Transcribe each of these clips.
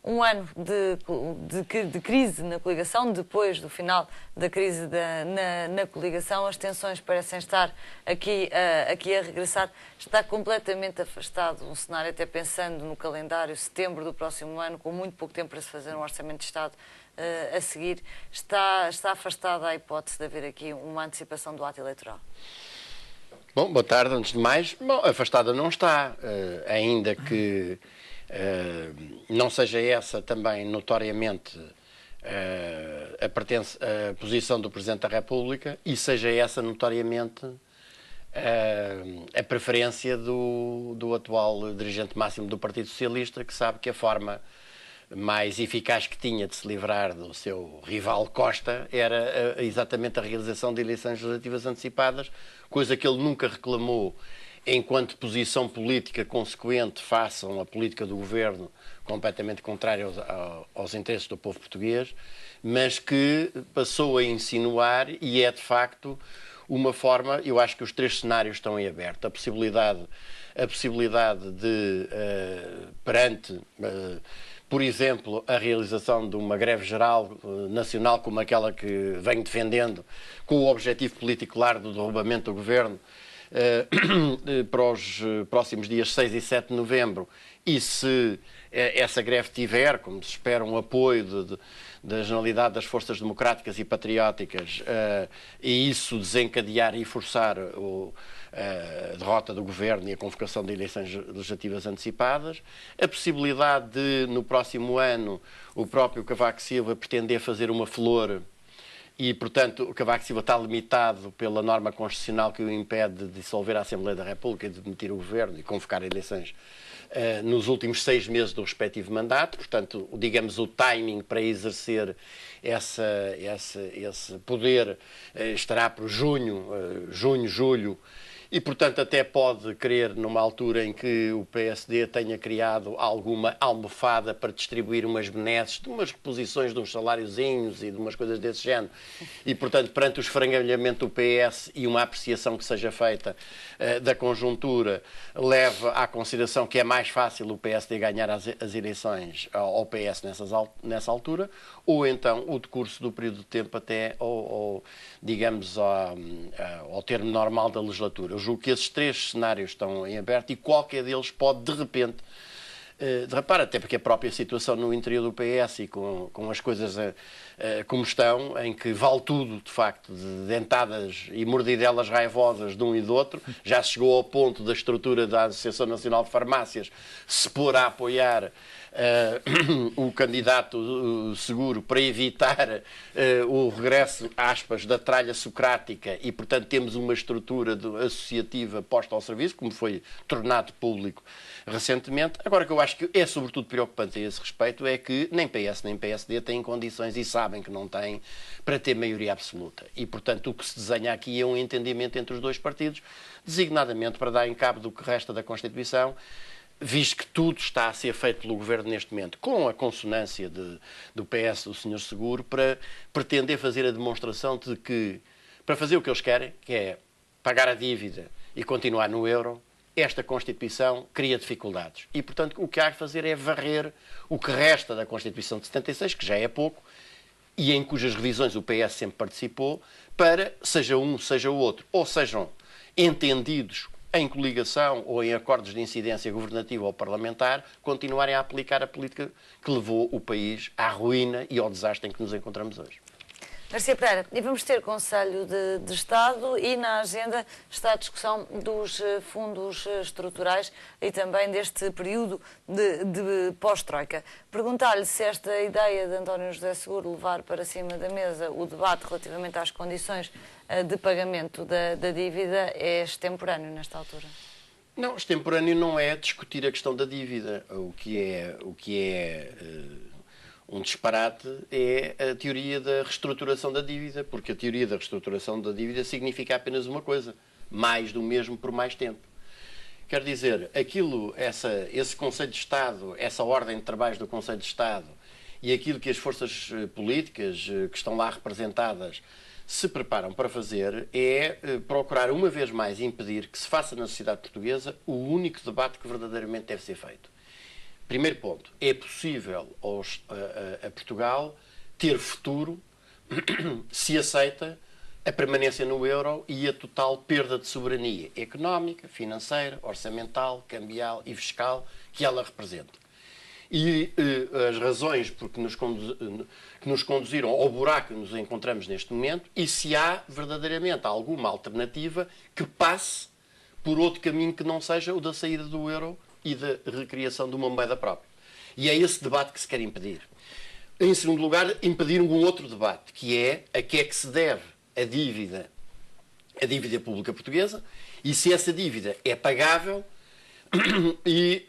um ano de crise na coligação, depois do final da crise na coligação, as tensões parecem estar aqui a regressar. Está completamente afastado um cenário, até pensando no calendário, setembro do próximo ano, com muito pouco tempo para se fazer um orçamento de Estado a seguir. Está afastada a hipótese de haver aqui uma antecipação do ato eleitoral? Bom, boa tarde, antes de mais. Bom, afastada não está, ainda que não seja essa também notoriamente a posição do Presidente da República e seja essa notoriamente a preferência do atual dirigente máximo do Partido Socialista, que sabe que a forma mais eficaz que tinha de se livrar do seu rival Costa era exatamente a realização de eleições legislativas antecipadas, coisa que ele nunca reclamou enquanto posição política consequente face a uma política do governo completamente contrária aos interesses do povo português, mas que passou a insinuar, e é de facto uma forma. Eu acho que os três cenários estão em aberto. A possibilidade de, perante, por exemplo, a realização de uma greve geral nacional como aquela que venho defendendo, com o objetivo político claro do derrubamento do governo, para os próximos dias 6 e 7 de novembro, e se essa greve tiver, como se espera, um apoio da generalidade das forças democráticas e patrióticas, e isso desencadear e forçar a derrota do governo e a convocação de eleições legislativas antecipadas, a possibilidade de, no próximo ano, o próprio Cavaco Silva pretender fazer uma flor e, portanto, o Cavaco Silva está limitado pela norma constitucional que o impede de dissolver a Assembleia da República e de demitir o governo e convocar eleições nos últimos 6 meses do respectivo mandato. Portanto, digamos, o timing para exercer esse poder estará por junho, julho, e, portanto, até pode querer, numa altura em que o PSD tenha criado alguma almofada para distribuir umas benesses, de umas reposições de uns saláriozinhos e de umas coisas desse género, e, portanto, perante o esfrangalhamento do PS e uma apreciação que seja feita da conjuntura, leva à consideração que é mais fácil o PSD ganhar as eleições ao PS nessa altura, ou então o decurso do período de tempo até, digamos, ao termo normal da legislatura. Eu julgo que esses três cenários estão em aberto e qualquer deles pode, de repente, derrapar, até porque a própria situação no interior do PS e com as coisas como estão, em que vale tudo, de facto, de dentadas e mordidelas raivosas de um e do outro, já se chegou ao ponto da estrutura da Associação Nacional de Farmácias se pôr a apoiar o candidato seguro para evitar o regresso, aspas, da tralha socrática e, portanto, temos uma estrutura associativa posta ao serviço, como foi tornado público recentemente. Agora, o que eu acho que é sobretudo preocupante a esse respeito é que nem PS nem PSD têm condições, e sabem que não têm, para ter maioria absoluta. E, portanto, o que se desenha aqui é um entendimento entre os dois partidos, designadamente para dar em cabo do que resta da Constituição, visto que tudo está a ser feito pelo Governo neste momento, com a consonância do PS, do Sr. Seguro, para pretender fazer a demonstração de que, para fazer o que eles querem, que é pagar a dívida e continuar no euro, esta Constituição cria dificuldades. E, portanto, o que há de fazer é varrer o que resta da Constituição de 76, que já é pouco, e em cujas revisões o PS sempre participou, para, seja um, seja o outro, ou sejam entendidos em coligação ou em acordos de incidência governativa ou parlamentar, continuarem a aplicar a política que levou o país à ruína e ao desastre em que nos encontramos hoje. Garcia Pereira, e vamos ter Conselho de Estado e na agenda está a discussão dos fundos estruturais e também deste período de pós-troika. Perguntar-lhe se esta ideia de António José Seguro levar para cima da mesa o debate relativamente às condições de pagamento da dívida é extemporâneo nesta altura. Não, extemporâneo não é discutir a questão da dívida. O que é um disparate é a teoria da reestruturação da dívida, porque a teoria da reestruturação da dívida significa apenas uma coisa: mais do mesmo por mais tempo. Quer dizer, esse Conselho de Estado, essa ordem de trabalhos do Conselho de Estado e aquilo que as forças políticas que estão lá representadas se preparam para fazer é procurar uma vez mais impedir que se faça na sociedade portuguesa o único debate que verdadeiramente deve ser feito. Primeiro ponto, é possível a Portugal ter futuro se aceita a permanência no euro e a total perda de soberania económica, financeira, orçamental, cambial e fiscal que ela representa. E as razões que nos conduziram ao buraco que nos encontramos neste momento e se há verdadeiramente alguma alternativa que passe por outro caminho que não seja o da saída do euro e da recriação de uma moeda própria. E é esse debate que se quer impedir. Em segundo lugar, impedir um outro debate, que é a que é que se deve a dívida pública portuguesa e se essa dívida é pagável e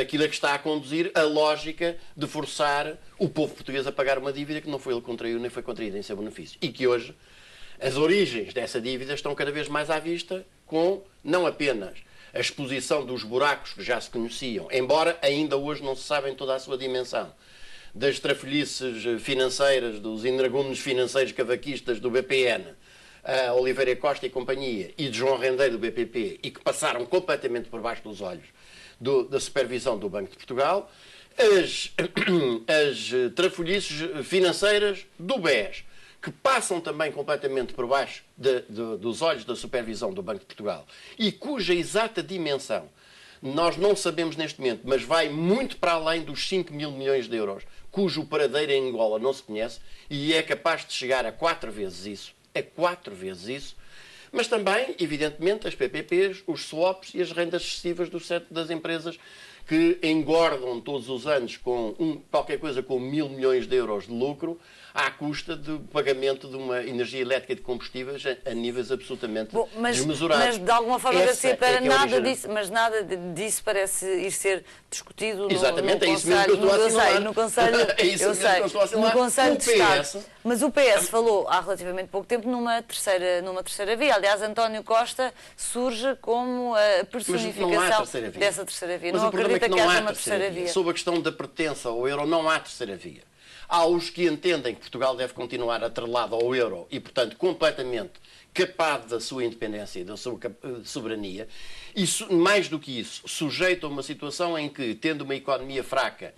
aquilo é que está a conduzir a lógica de forçar o povo português a pagar uma dívida que não foi ele que contraiu nem foi contraída em seu benefício. E que hoje as origens dessa dívida estão cada vez mais à vista com não apenas a exposição dos buracos que já se conheciam, embora ainda hoje não se sabe em toda a sua dimensão, das trafolhices financeiras, dos energúmenos financeiros cavaquistas do BPN, a Oliveira Costa e companhia, e de João Rendeiro do BPP, e que passaram completamente por baixo dos olhos da supervisão do Banco de Portugal, as trafolhices financeiras do BES, que passam também completamente por baixo dos olhos da supervisão do Banco de Portugal, e cuja exata dimensão nós não sabemos neste momento, mas vai muito para além dos 5 mil milhões de euros, cujo paradeiro em Angola não se conhece, e é capaz de chegar a 4 vezes isso, mas também, evidentemente, as PPPs, os swaps e as rendas excessivas das empresas que engordam todos os anos com qualquer coisa com 1.000 milhões de euros de lucro à custa do pagamento de uma energia elétrica de combustíveis a níveis absolutamente desmesurados. Mas de alguma forma nada disso parece ir ser discutido Exatamente, no é isso mesmo que eu estou a assinalar. No Conselho, é isso mesmo que eu estou a assinalar. No Conselho de Estado. PS... Mas o PS falou há relativamente pouco tempo numa terceira via. Aliás, António Costa surge como a personificação dessa terceira via. Mas não o problema acredita é que não haja há uma terceira via. Sobre a questão da pertença ao euro, não há terceira via. Há os que entendem que Portugal deve continuar atrelado ao euro e, portanto, completamente capaz da sua independência e da sua soberania. E, mais do que isso, sujeito a uma situação em que, tendo uma economia fraca,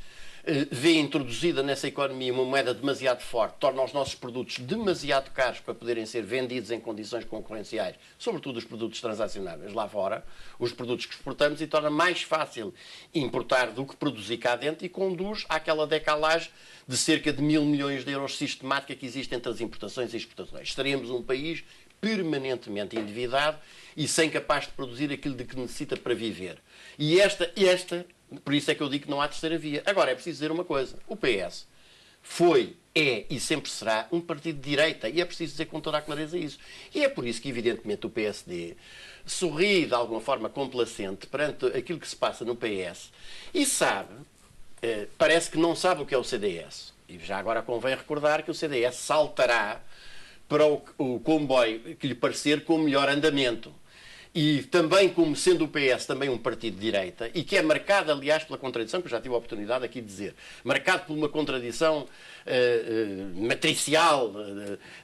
vê introduzida nessa economia uma moeda demasiado forte, torna os nossos produtos demasiado caros para poderem ser vendidos em condições concorrenciais, sobretudo os produtos transacionáveis lá fora, os produtos que exportamos, e torna mais fácil importar do que produzir cá dentro e conduz àquela decalagem de cerca de 1.000 milhões de euros sistemática que existe entre as importações e exportações. Estaríamos um país permanentemente endividado e sem capaz de produzir aquilo de que necessita para viver. E por isso é que eu digo que não há terceira via. Agora, é preciso dizer uma coisa. O PS foi, é e sempre será um partido de direita. E é preciso dizer com toda a clareza isso. E é por isso que, evidentemente, o PSD sorri de alguma forma complacente perante aquilo que se passa no PS e sabe, parece que não sabe o que é o CDS. E já agora convém recordar que o CDS saltará para o comboio que lhe parecer com melhor andamento. E também, como sendo o PS também um partido de direita, e que é marcado, aliás, pela contradição, que eu já tive a oportunidade aqui de dizer, marcado por uma contradição matricial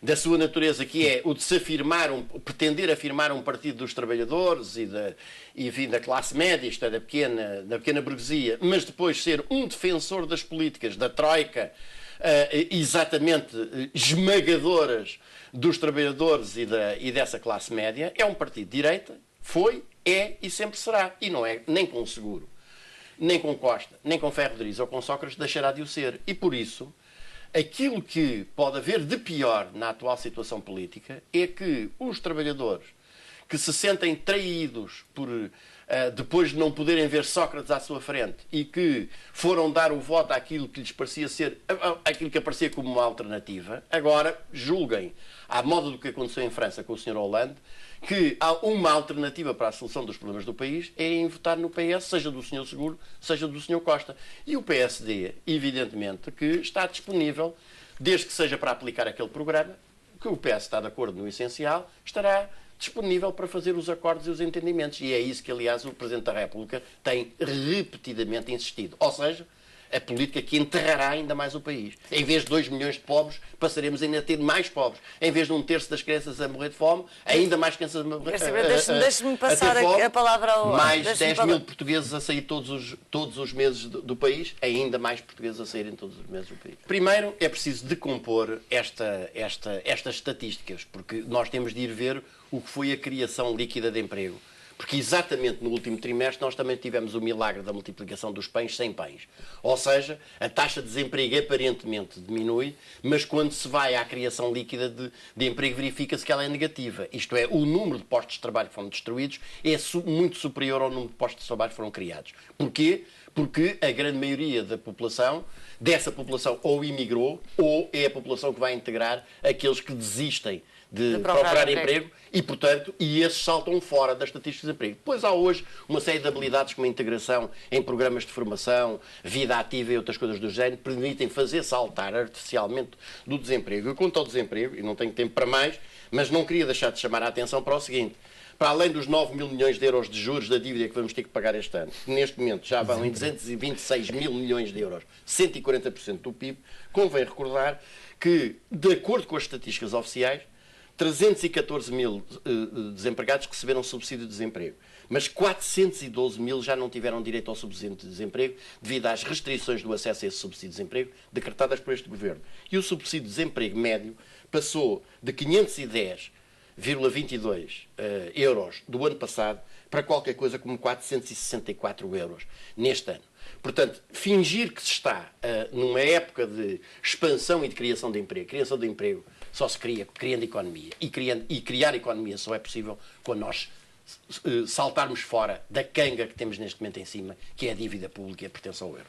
da sua natureza, que é o de se afirmar, pretender afirmar um partido dos trabalhadores e da classe média, isto é, da pequena burguesia, mas depois ser um defensor das políticas da Troika, exatamente esmagadoras dos trabalhadores e dessa classe média. É um partido de direita, foi, é e sempre será. E não é nem com o Seguro, nem com Costa, nem com Ferro Rodrigues ou com Sócrates deixará de o ser. E por isso, aquilo que pode haver de pior na atual situação política é que os trabalhadores que se sentem traídos por depois de não poderem ver Sócrates à sua frente e que foram dar o voto àquilo que lhes parecia ser, aquilo que aparecia como uma alternativa, agora julguem, à moda do que aconteceu em França com o Sr. Hollande, que há uma alternativa para a solução dos problemas do país é em votar no PS, seja do Sr. Seguro, seja do Sr. Costa. E o PSD, evidentemente, que está disponível, desde que seja para aplicar aquele programa, que o PS está de acordo no essencial, estará disponível para fazer os acordos e os entendimentos. E é isso que, aliás, o Presidente da República tem repetidamente insistido. Ou seja, a política que enterrará ainda mais o país. Em vez de 2 milhões de pobres, passaremos ainda a ter mais pobres. Em vez de 1/3 das crianças a morrer de fome, ainda mais crianças a morrer de fome. Deixe-me passar a palavra ao... Mais 10 mil portugueses a sair todos os meses do país, ainda mais portugueses a saírem todos os meses do país. Primeiro, é preciso decompor estas estatísticas, porque nós temos de ir ver o que foi a criação líquida de emprego. Porque exatamente no último trimestre nós também tivemos o milagre da multiplicação dos pães sem pães. Ou seja, a taxa de desemprego aparentemente diminui, mas quando se vai à criação líquida de emprego verifica-se que ela é negativa. Isto é, o número de postos de trabalho que foram destruídos é muito superior ao número de postos de trabalho que foram criados. Porquê? Porque a grande maioria dessa população ou imigrou ou é a população que vai integrar aqueles que desistem de procurar emprego e, portanto, esses saltam fora das estatísticas de emprego. Depois há hoje uma série de habilidades como a integração em programas de formação, vida ativa e outras coisas do género, permitem fazer saltar artificialmente do desemprego. Eu quanto ao desemprego, e não tenho tempo para mais, mas não queria deixar de chamar a atenção para o seguinte: para além dos 9 mil milhões de euros de juros da dívida que vamos ter que pagar este ano, que neste momento já vão em 226 mil milhões de euros, 140% do PIB, convém recordar que, de acordo com as estatísticas oficiais, 314 mil desempregados receberam subsídio de desemprego, mas 412 mil já não tiveram direito ao subsídio de desemprego devido às restrições do acesso a esse subsídio de desemprego decretadas por este Governo. E o subsídio de desemprego médio passou de 510,22 euros do ano passado para qualquer coisa como 464 euros neste ano. Portanto, fingir que se está numa época de expansão e de criação de emprego só se cria criando economia. E criar economia só é possível quando nós saltarmos fora da canga que temos neste momento em cima, que é a dívida pública e a pertença ao euro.